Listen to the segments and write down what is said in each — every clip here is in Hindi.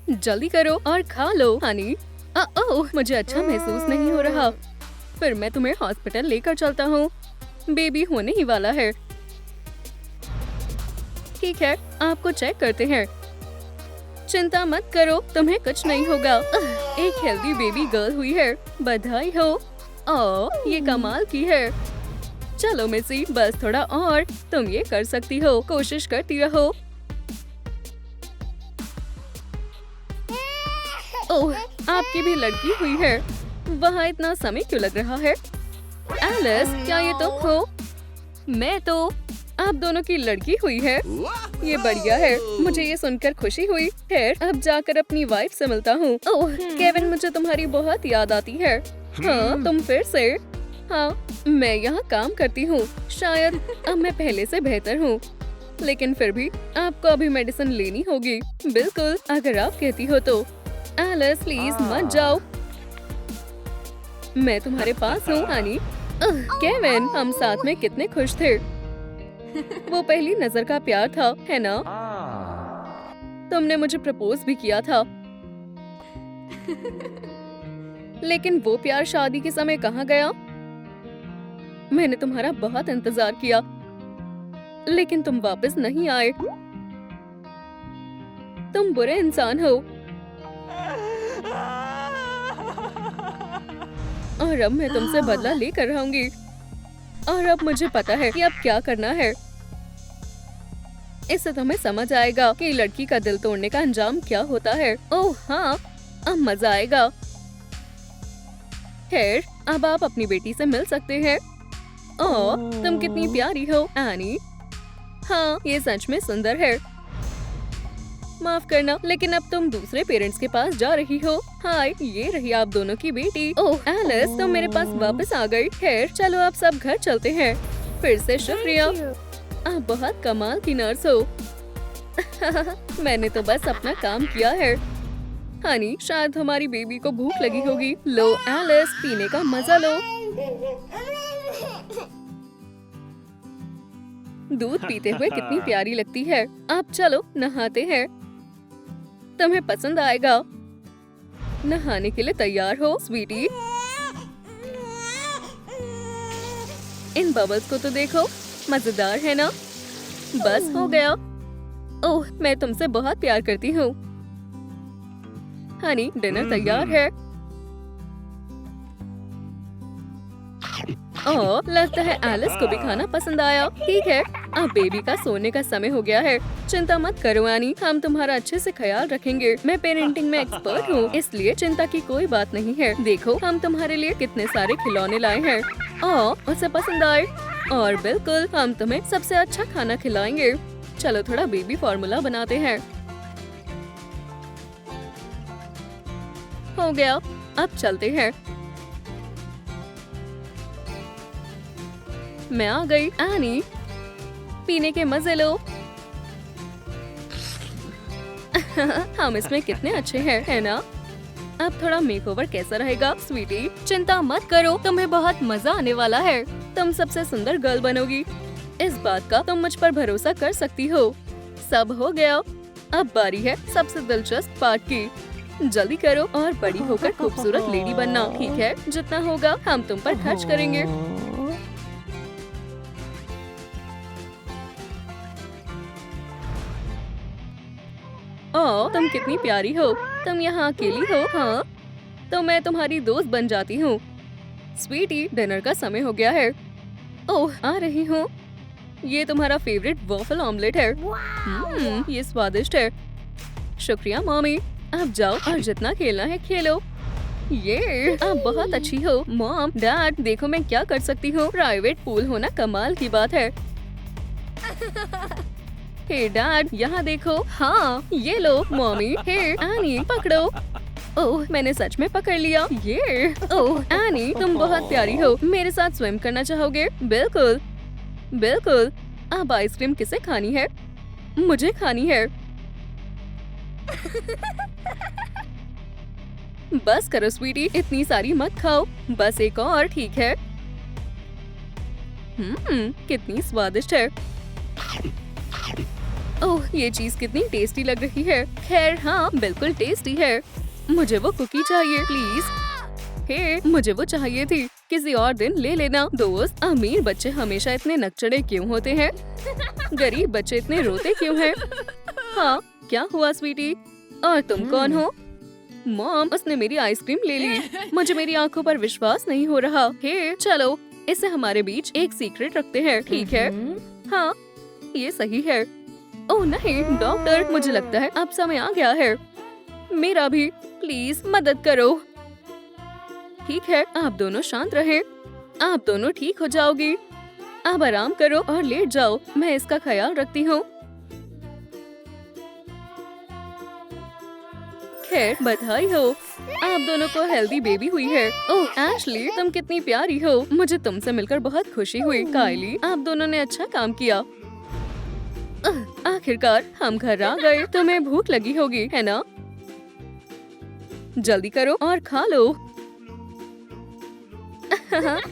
जल्दी करो और खा लो हनी। ओह, मुझे अच्छा महसूस नहीं हो रहा। फिर मैं तुम्हें हॉस्पिटल लेकर चलता हूँ। बेबी होने ही वाला है। ठीक है, आपको चेक करते हैं। चिंता मत करो, तुम्हें कुछ नहीं होगा। एक हेल्दी बेबी गर्ल हुई है। बधाई हो। ओह, ये कमाल की है। चलो मिसी, बस थोड़ा और। तुम ये कर सकती हो, कोशिश करती रहो। ओह, आपकी भी लड़की हुई है। वहाँ इतना समय क्यों लग रहा है? एलिस, क्या ये तुम हो? मैं तो। आप दोनों की लड़की हुई है। ये बढ़िया है, मुझे ये सुनकर खुशी हुई। खैर, अब जाकर अपनी वाइफ से मिलता हूँ। ओह केविन, मुझे तुम्हारी बहुत याद आती है। हाँ, तुम फिर से? हाँ, मैं यहाँ काम करती हूँ। शायद अब मैं पहले से बेहतर हूँ, लेकिन फिर भी आपको अभी मेडिसिन लेनी होगी। बिल्कुल, अगर आप कहती हो तो। एलिस प्लीज मत जाओ, मैं तुम्हारे पास हूँ हनी। केविन, हम साथ में कितने खुश थे। वो पहली नजर का प्यार था, है ना? तुमने मुझे प्रपोज भी किया था। लेकिन वो प्यार शादी के समय कहाँ गया? मैंने तुम्हारा बहुत इंतजार किया, लेकिन तुम वापस नहीं आए। तुम बुरे इंसान हो। और अब मैं तुमसे बदला लेकर रहूंगी। और अब मुझे पता है कि अब क्या करना है। इससे तुम्हें समझ आएगा कि लड़की का दिल तोड़ने का अंजाम क्या होता है। ओह हाँ, अब मजा आएगा। खैर, अब आप अपनी बेटी से मिल सकते हैं। ओह, तुम कितनी प्यारी हो एनी। हाँ, ये सच में सुंदर है। माफ करना, लेकिन अब तुम दूसरे पेरेंट्स के पास जा रही हो। हाय, ये रही आप दोनों की बेटी। ओह एलिस, तुम मेरे पास वापस आ गई। खैर, चलो आप सब घर चलते हैं। फिर से शुक्रिया, आप बहुत कमाल की नर्स हो। मैंने तो बस अपना काम किया है। हनी, शायद हमारी बेबी को भूख लगी होगी। लो एलिस, पीने का मजा लो। दूध पीते हुए कितनी प्यारी लगती है। अब चलो नहाते हैं, तुम्हें पसंद आएगा। नहाने के लिए तैयार हो स्वीटी? इन बबल्स को तो देखो, मजेदार है ना? बस हो गया। ओह, मैं तुमसे बहुत प्यार करती हूँ। हनी, डिनर तैयार है। ओह, लगता है एलिस को भी खाना पसंद आया। ठीक है, अब बेबी का सोने का समय हो गया है। चिंता मत करो एनी, हम तुम्हारा अच्छे से ख्याल रखेंगे। मैं पेरेंटिंग में एक्सपर्ट हूँ, इसलिए चिंता की कोई बात नहीं है। देखो, हम तुम्हारे लिए कितने सारे खिलौने लाए हैं। ओह, उसे पसंद आए। और बिल्कुल, हम तुम्हें सबसे अच्छा खाना खिलाएंगे। चलो थोड़ा बेबी फॉर्मूला बनाते हैं। हो गया, अब चलते हैं। मैं आ गई एनी, पीने के मजे लो। हम इसमें कितने अच्छे हैं, है ना? अब थोड़ा मेकओवर कैसा रहेगा स्वीटी? चिंता मत करो, तुम्हें बहुत मजा आने वाला है। तुम सबसे सुंदर गर्ल बनोगी, इस बात का तुम मुझ पर भरोसा कर सकती हो। सब हो गया, अब बारी है सबसे दिलचस्प पार्ट की। जल्दी करो और बड़ी होकर खूबसूरत लेडी बनना। ठीक है, जितना होगा हम तुम पर खर्च करेंगे। ओह, तुम कितनी प्यारी हो। तुम यहाँ अकेली हो? हाँ, तो मैं तुम्हारी दोस्त बन जाती हूँ। स्वीटी, डिनर का समय हो गया है। ओह, आ रही हूँ। ये तुम्हारा फेवरेट वॉफल ऑमलेट है। ये स्वादिष्ट है। शुक्रिया मॉमी। अब जाओ और जितना खेलना है खेलो। ये आप बहुत अच्छी हो। मॉम, डैड, देखो मैं क्या कर सकती हूँ। प्राइवेट पूल होना कमाल की बात है। हे डैड, यहाँ देखो। हाँ, ये लो मॉमी। हे एनी, पकड़ो। ओह, मैंने सच में पकड़ लिया। ये ओह एनी, तुम बहुत प्यारी हो। मेरे साथ स्विम करना चाहोगे? बिल्कुल बिल्कुल। अब आइसक्रीम किसे खानी है? मुझे खानी है। बस करो स्वीटी, इतनी सारी मत खाओ। बस एक और, ठीक है? कितनी स्वादिष्ट है। ओह, ये चीज कितनी टेस्टी लग रही है। खैर हाँ, बिल्कुल टेस्टी है। मुझे वो कुकी चाहिए प्लीज। हे, मुझे वो चाहिए थी। किसी और दिन ले लेना। दोस्त, अमीर बच्चे हमेशा इतने नकचढ़े क्यों होते हैं? गरीब बच्चे इतने रोते क्यों हैं? हाँ, क्या हुआ स्वीटी? और तुम कौन हो? मॉम, उसने मेरी आइसक्रीम ले ली। मुझे मेरी आंखों पर विश्वास नहीं हो रहा। हे, चलो इसे हमारे बीच एक सीक्रेट रखते हैं, ठीक है? हाँ, ये सही है। ओह नहीं डॉक्टर, मुझे लगता है अब समय आ गया है। मेरा भी, प्लीज मदद करो। ठीक है, आप दोनों शांत रहे। आप दोनों ठीक हो जाओगी। आप आराम करो और लेट जाओ। मैं इसका ख्याल रखती हूँ। खैर, बधाई हो, आप दोनों को हेल्दी बेबी हुई है। ओह एशली, तुम कितनी प्यारी हो। मुझे तुमसे मिलकर बहुत खुशी हुई। कायली, आप दोनों ने अच्छा काम किया। आखिरकार हम घर आ गए। तुम्हें भूख लगी होगी, है ना? जल्दी करो और खा लो।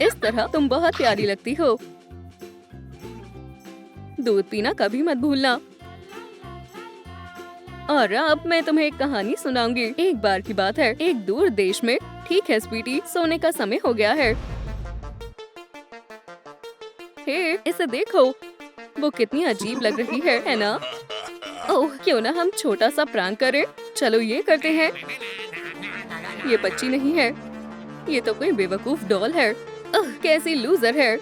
इस तरह तुम बहुत प्यारी लगती हो। दूध पीना कभी मत भूलना। और अब मैं तुम्हें एक कहानी सुनाऊंगी। एक बार की बात है, एक दूर देश में। ठीक है स्वीटी, सोने का समय हो गया है। हे, इसे देखो, वो कितनी अजीब लग रही है ना? ओह, क्यों ना हम छोटा सा प्रैंक करें? चलो ये करते हैं। ये बच्ची नहीं है, ये तो कोई बेवकूफ डॉल है। ओह, कैसी लूजर है।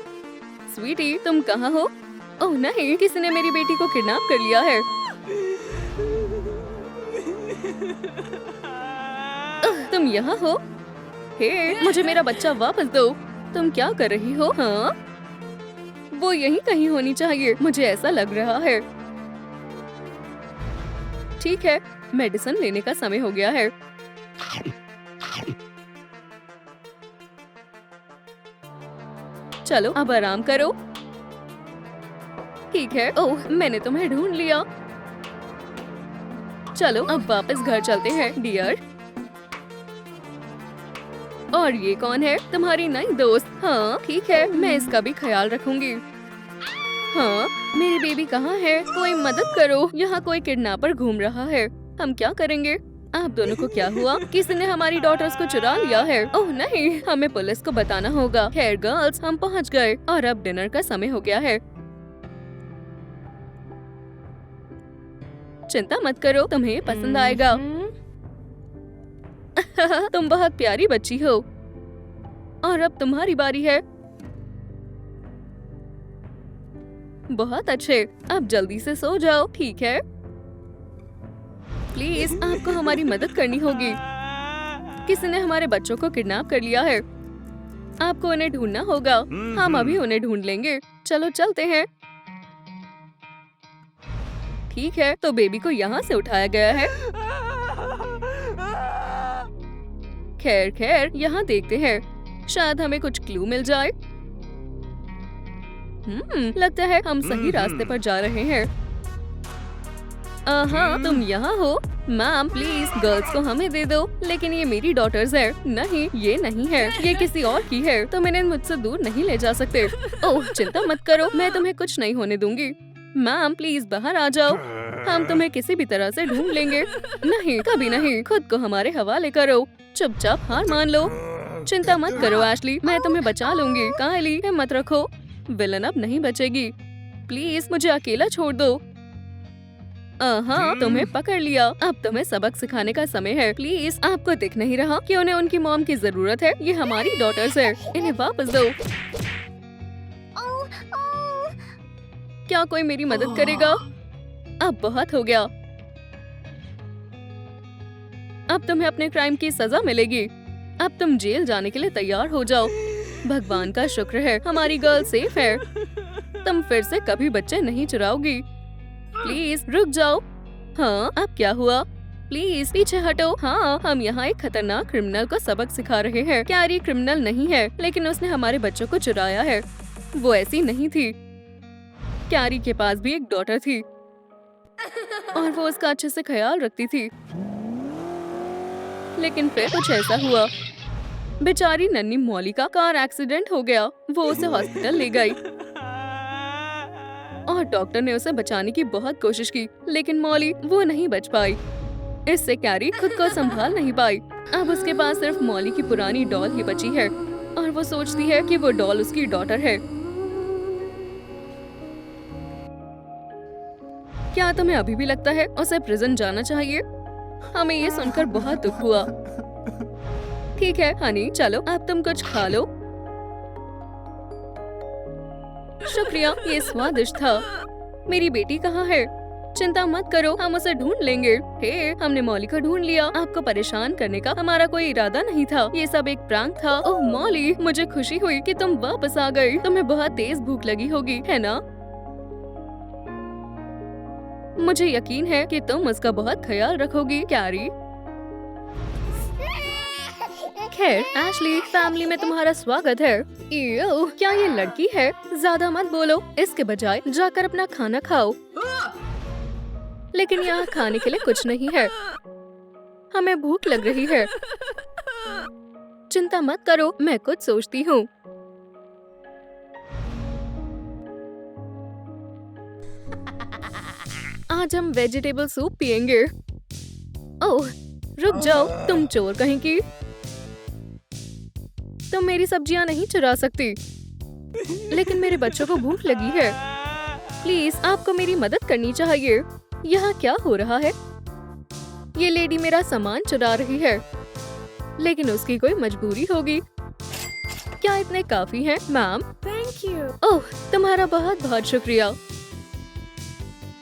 स्वीटी, तुम कहाँ हो? ओह नहीं, किसी ने मेरी बेटी को किडनैप कर लिया है। ओह, तुम यहाँ हो? हे, मुझे मेरा बच्चा वापस दो। तुम क्या कर रही हो? हाँ, वो यहीं कहीं होनी चाहिए, मुझे ऐसा लग रहा है। ठीक है, मेडिसिन लेने का समय हो गया है। चलो अब आराम करो। ठीक है। ओह, मैंने तुम्हें ढूंढ लिया। चलो अब वापस घर चलते हैं डियर। और ये कौन है? तुम्हारी नई दोस्त। हाँ ठीक है, मैं इसका भी ख्याल रखूंगी। हाँ, मेरी बेबी कहाँ है? कोई मदद करो, यहाँ कोई किडनैपर घूम रहा है। हम क्या करेंगे? आप दोनों को क्या हुआ? किसी ने हमारी डॉटर्स को चुरा लिया है। ओह नहीं, हमें पुलिस को बताना होगा। खैर गर्ल्स, हम पहुँच गए और अब डिनर का समय हो गया है। चिंता मत करो, तुम्हें पसंद आएगा। तुम बहुत प्यारी बच्ची हो। और अब तुम्हारी बारी है। बहुत अच्छे, अब जल्दी से सो जाओ, ठीक है? प्लीज, आपको हमारी मदद करनी होगी। किसी ने हमारे बच्चों को किडनैप कर लिया है। आपको उन्हें ढूंढना होगा। हम अभी उन्हें ढूंढ लेंगे। चलो चलते हैं। ठीक है, तो बेबी को यहाँ से उठाया गया है। खैर खैर, यहाँ देखते हैं, शायद हमें कुछ क्लू मिल जाए। लगता है हम सही रास्ते पर जा रहे हैं। हाँ, तुम यहाँ हो? मैम प्लीज, गर्ल्स को हमें दे दो। लेकिन ये मेरी डॉटर्स है। नहीं, ये नहीं है, ये किसी और की है, तो मैंने मुझसे दूर नहीं ले जा सकते। ओह चिंता मत करो, मैं तुम्हें कुछ नहीं होने दूंगी। मैम प्लीज बाहर आ जाओ, हम तुम्हें किसी भी तरह से ढूंढ लेंगे। नहीं, कभी नहीं, खुद को हमारे हवाले करो। चुपचाप हार मान लो। चिंता मत करो एशली, मैं तुम्हें बचा लूंगी। कायली, हिम्मत रखो, विलन अब नहीं बचेगी। प्लीज मुझे अकेला छोड़ दो। हाँ, तुम्हें पकड़ लिया। अब तुम्हें सबक सिखाने का समय है। प्लीज, आपको दिख नहीं रहा कि उन्हें उनकी मॉम की जरूरत है? ये हमारी डॉटर्स है, इन्हें वापस दो। क्या कोई मेरी मदद करेगा? अब बहुत हो गया। अब तुम्हें अपने क्राइम की सजा मिलेगी। अब तुम जेल जाने के लिए तैयार हो जाओ। भगवान का शुक्र है, हमारी गर्ल सेफ है। तुम फिर से कभी बच्चे नहीं चुराओगी। प्लीज रुक जाओ। हाँ, अब क्या हुआ? प्लीज पीछे हटो। हाँ, हम यहाँ एक खतरनाक क्रिमिनल को सबक सिखा रहे हैं। कैरी क्रिमिनल नहीं है, लेकिन उसने हमारे बच्चों को चुराया है। वो ऐसी नहीं थी। कैरी के पास भी एक डॉटर थी और वो उसका अच्छे से ख्याल रखती थी। लेकिन फिर कुछ ऐसा हुआ, बेचारी नन्ही मॉली का कार एक्सीडेंट हो गया। वो उसे हॉस्पिटल ले गई। और डॉक्टर ने उसे बचाने की बहुत कोशिश की, लेकिन मॉली वो नहीं बच पाई। इससे कैरी खुद को संभाल नहीं पाई। अब उसके पास सिर्फ मॉली की पुरानी डॉल ही बची है और वो सोचती है कि वो डॉल उसकी डॉटर है। क्या तुम्हें अभी भी लगता है उसे प्रिजन जाना चाहिए? हमें ये सुनकर बहुत दुख हुआ। ठीक है हनी, चलो अब तुम कुछ खा लो। शुक्रिया, ये स्वादिष्ट था। मेरी बेटी कहाँ है? चिंता मत करो, हम उसे ढूंढ लेंगे। हे, हमने मॉली को ढूंढ लिया। आपको परेशान करने का हमारा कोई इरादा नहीं था। ये सब एक प्रैंक था। ओह मॉली, मुझे खुशी हुई कि तुम वापस आ गई। तुम्हें बहुत तेज भूख लगी होगी, है ना? मुझे यकीन है कि तुम उसका बहुत ख्याल रखोगी, कैरी। खैर एशली, फैमिली में तुम्हारा स्वागत है। इयो, क्या ये लड़की है? ज्यादा मत बोलो, इसके बजाय जाकर अपना खाना खाओ। लेकिन यहाँ खाने के लिए कुछ नहीं है। हमें भूख लग रही है। चिंता मत करो, मैं कुछ सोचती हूँ। आज हम वेजिटेबल सूप पियेंगे। ओह, रुक जाओ, तुम चोर कहीं की। तुम मेरी सब्जियां नहीं चुरा सकती। लेकिन मेरे बच्चों को भूख लगी है। प्लीज, आपको मेरी मदद करनी चाहिए। यहाँ क्या हो रहा है? ये लेडी मेरा सामान चुरा रही है, लेकिन उसकी कोई मजबूरी होगी। क्या इतने काफी हैं, मैम? Thank you. ओह, तुम्हारा बहुत बहुत शुक्रिया।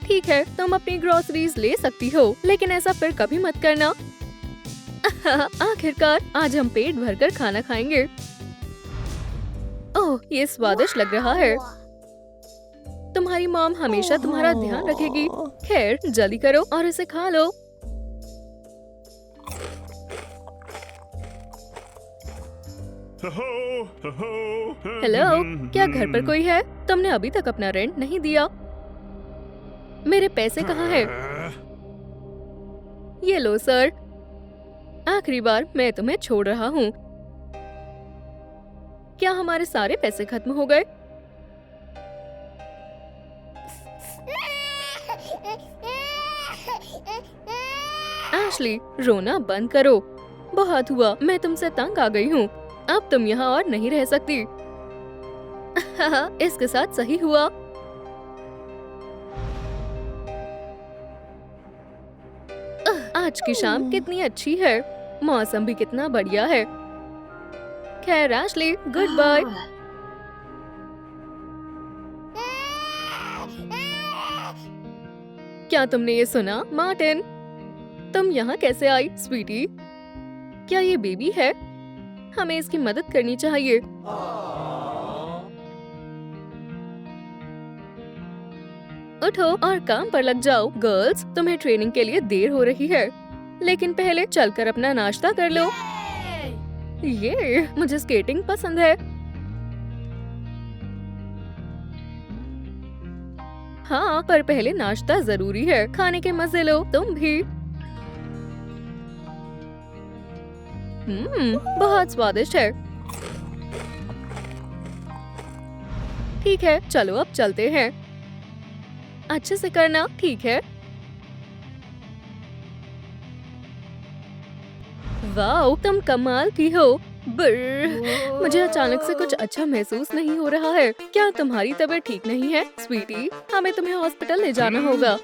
ठीक है, तुम अपनी ग्रोसरीज ले सकती हो, लेकिन ऐसा फिर कभी मत करना। आखिरकार आज हम पेट भरकर खाना खाएंगे। ओह, ये स्वादिष्ट लग रहा है। तुम्हारी मॉम हमेशा तुम्हारा ध्यान रखेगी। खैर, जल्दी करो और इसे खा लो। हेलो, क्या घर पर कोई है? तुमने अभी तक अपना रेंट नहीं दिया। मेरे पैसे कहाँ हैं? ये लो सर, आखिरी बार मैं तुम्हें छोड़ रहा हूँ। क्या हमारे सारे पैसे खत्म हो गए? एशली, रोना बंद करो। बहुत हुआ, मैं तुमसे तंग आ गई हूँ। अब तुम यहाँ और नहीं रह सकती। इसके साथ सही हुआ। आज की शाम कितनी अच्छी है। मौसम भी कितना बढ़िया है। खैर एशली, गुड बाय। क्या तुमने ये सुना? मार्टिन, तुम यहाँ कैसे आई स्वीटी? क्या ये बेबी है? हमें इसकी मदद करनी चाहिए। उठो और काम पर लग जाओ। गर्ल्स, तुम्हें ट्रेनिंग के लिए देर हो रही है, लेकिन पहले चलकर अपना नाश्ता कर लो। ये, मुझे स्केटिंग पसंद है। हाँ, पर पहले नाश्ता जरूरी है। खाने के मजे लो तुम भी। बहुत स्वादिष्ट है। ठीक है, चलो अब चलते हैं। अच्छे से करना, ठीक है? वाओ, तुम कमाल की हो। ब्र, मुझे अचानक से कुछ अच्छा महसूस नहीं हो रहा है। क्या तुम्हारी तबीयत ठीक नहीं है स्वीटी? हमें तुम्हें हॉस्पिटल ले जाना होगा।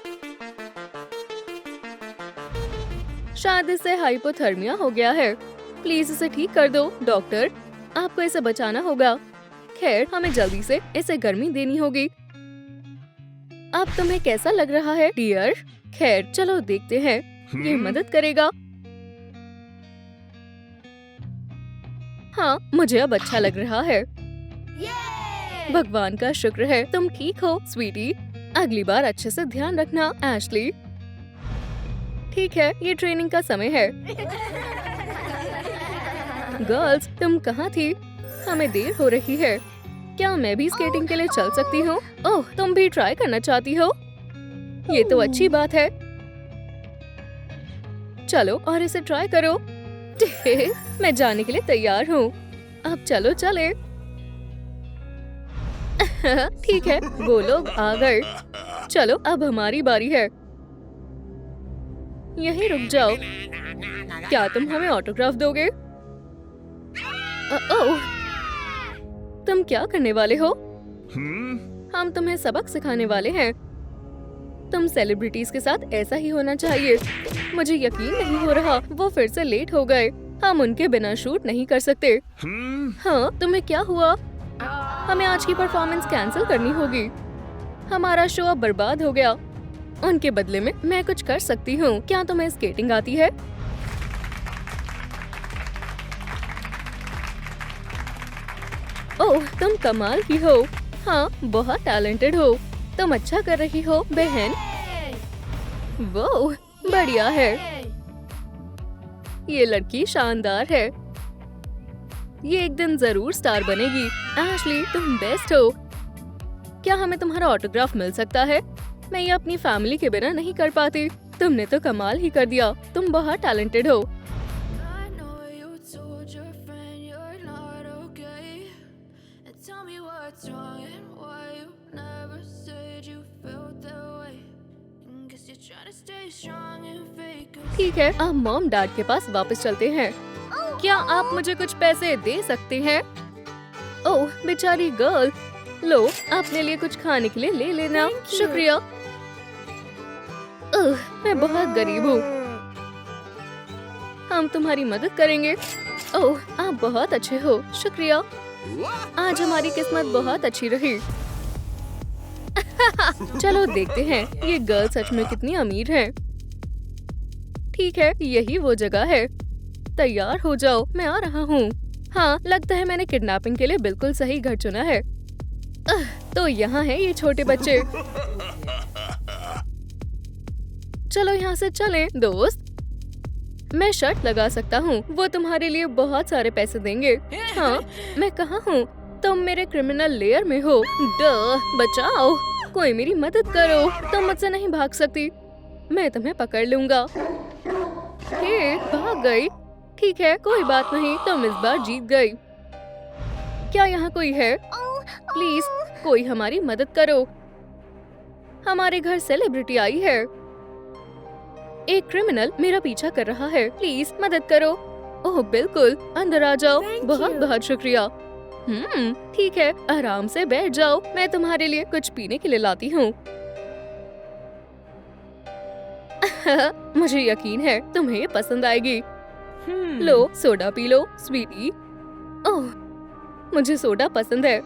शायद इसे हाइपोथर्मिया हो गया है। प्लीज इसे ठीक कर दो डॉक्टर, आपको इसे बचाना होगा। खैर, हमें जल्दी से इसे गर्मी देनी होगी। अब तुम्हें कैसा लग रहा है डियर? खैर, चलो देखते हैं, ये मदद करेगा। हाँ, मुझे अब अच्छा लग रहा है। भगवान का शुक्र है तुम ठीक हो स्वीटी। अगली बार अच्छे से ध्यान रखना एशली। ठीक है, ये ट्रेनिंग का समय है। गर्ल्स, तुम कहाँ थी? हमें देर हो रही है। क्या मैं भी स्केटिंग के लिए चल सकती हूँ? ओह, तुम भी ट्राई करना चाहती हो? ये तो अच्छी बात है। चलो और इसे ट्राई करो। मैं जाने के लिए तैयार हूँ। अब चलो चले। ठीक है, वो लोग आ गए। चलो अब हमारी बारी है। यहीं रुक जाओ। क्या तुम हमें ऑटोग्राफ दोगे? ओह, तुम क्या करने वाले हो? हम तुम्हें सबक सिखाने वाले हैं। तुम सेलिब्रिटीज के साथ ऐसा ही होना चाहिए। मुझे यकीन नहीं हो रहा, वो फिर से लेट हो गए। हम उनके बिना शूट नहीं कर सकते। हाँ, तुम्हें क्या हुआ? हमें आज की परफॉर्मेंस कैंसिल करनी होगी। हमारा शो अब बर्बाद हो गया। उनके बदले में मैं कुछ कर सकती हूँ। क्या तुम्हें स्केटिंग आती है? ओह, तुम कमाल की हो। हाँ, बहुत टैलेंटेड हो। तुम अच्छा कर रही हो बहन। वो बढ़िया है। ये लड़की शानदार है। ये एक दिन जरूर स्टार बनेगी। एशली, तुम बेस्ट हो। क्या हमें तुम्हारा ऑटोग्राफ मिल सकता है? मैं ये अपनी फैमिली के बिना नहीं कर पाती। तुमने तो कमाल ही कर दिया। तुम बहुत टैलेंटेड हो। ठीक है, अब मॉम डैड के पास वापस चलते हैं। क्या आप मुझे कुछ पैसे दे सकते हैं? ओह, बेचारी गर्ल। लो, अपने लिए कुछ खाने के लिए ले लेना। शुक्रिया। मैं बहुत गरीब हूँ। हम तुम्हारी मदद करेंगे। ओह, आप बहुत अच्छे हो। शुक्रिया। आज हमारी किस्मत बहुत अच्छी रही। चलो देखते हैं ये गर्ल सच में कितनी अमीर है। ठीक है, यही वो जगह है। तैयार हो जाओ, मैं आ रहा हूँ। हाँ, लगता है मैंने किडनैपिंग के लिए बिल्कुल सही घर चुना है। तो यहाँ है ये छोटे बच्चे। चलो यहाँ से चलें, दोस्त। मैं शर्त लगा सकता हूँ, वो तुम्हारे लिए बहुत सारे पैसे देंगे। हाँ, मैं कहाँ हूँ? तुम मेरे क्रिमिनल लेयर में हो। बचाओ, कोई मेरी मदद करो। तुम मुझसे नहीं भाग सकती। मैं तुम्हें पकड़ लूंगा। हे, भाग गई। ठीक है, कोई बात नहीं, तुम इस बार जीत गई। क्या यहाँ कोई है? प्लीज, कोई हमारी मदद करो। हमारे घर सेलिब्रिटी आई है। एक क्रिमिनल मेरा पीछा कर रहा है। प्लीज मदद करो। ओह बिल्कुल, अंदर आ जाओ। बहुत बहुत शुक्रिया। ठीक है, आराम से बैठ जाओ। मैं तुम्हारे लिए कुछ पीने के लिए लाती हूँ। मुझे यकीन है तुम्हें ये पसंद आएगी। लो, सोडा पी लो, स्वीटी। ओह, मुझे सोडा पसंद है।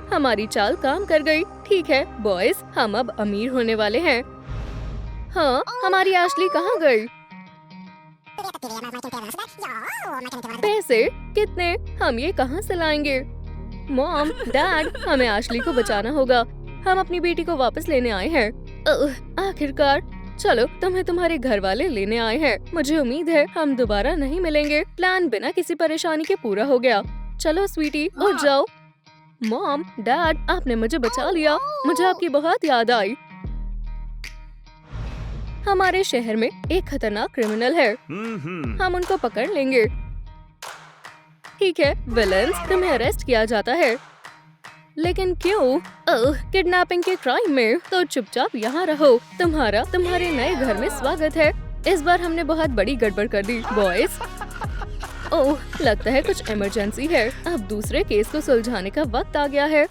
हमारी चाल काम कर गई। ठीक है बॉयज, हम अब अमीर होने वाले हैं। हाँ, हमारी एशली कहाँ गई? पैसे कितने? हम ये कहाँ से लाएंगे? मॉम, डैड, हमें एशली को बचाना होगा। हम अपनी बेटी को वापस लेने आए हैं। आखिरकार। चलो, तुम्हें तुम्हारे घर वाले लेने आए हैं। मुझे उम्मीद है हम दोबारा नहीं मिलेंगे। प्लान बिना किसी परेशानी के पूरा हो गया। चलो स्वीटी, उठ जाओ। मॉम, डैड, आपने मुझे बचा लिया। मुझे आपकी बहुत याद आई। हमारे शहर में एक खतरनाक क्रिमिनल है। हम उनको पकड़ लेंगे। ठीक है विलेंस, तुम्हें अरेस्ट किया जाता है। लेकिन क्यों? किडनैपिंग के क्राइम में। तो चुपचाप यहाँ रहो। तुम्हारे नए घर में स्वागत है। इस बार हमने बहुत बड़ी गड़बड़ कर दी बॉयज। ओह, लगता है कुछ इमरजेंसी है। अब दूसरे केस को सुलझाने का वक्त आ गया है।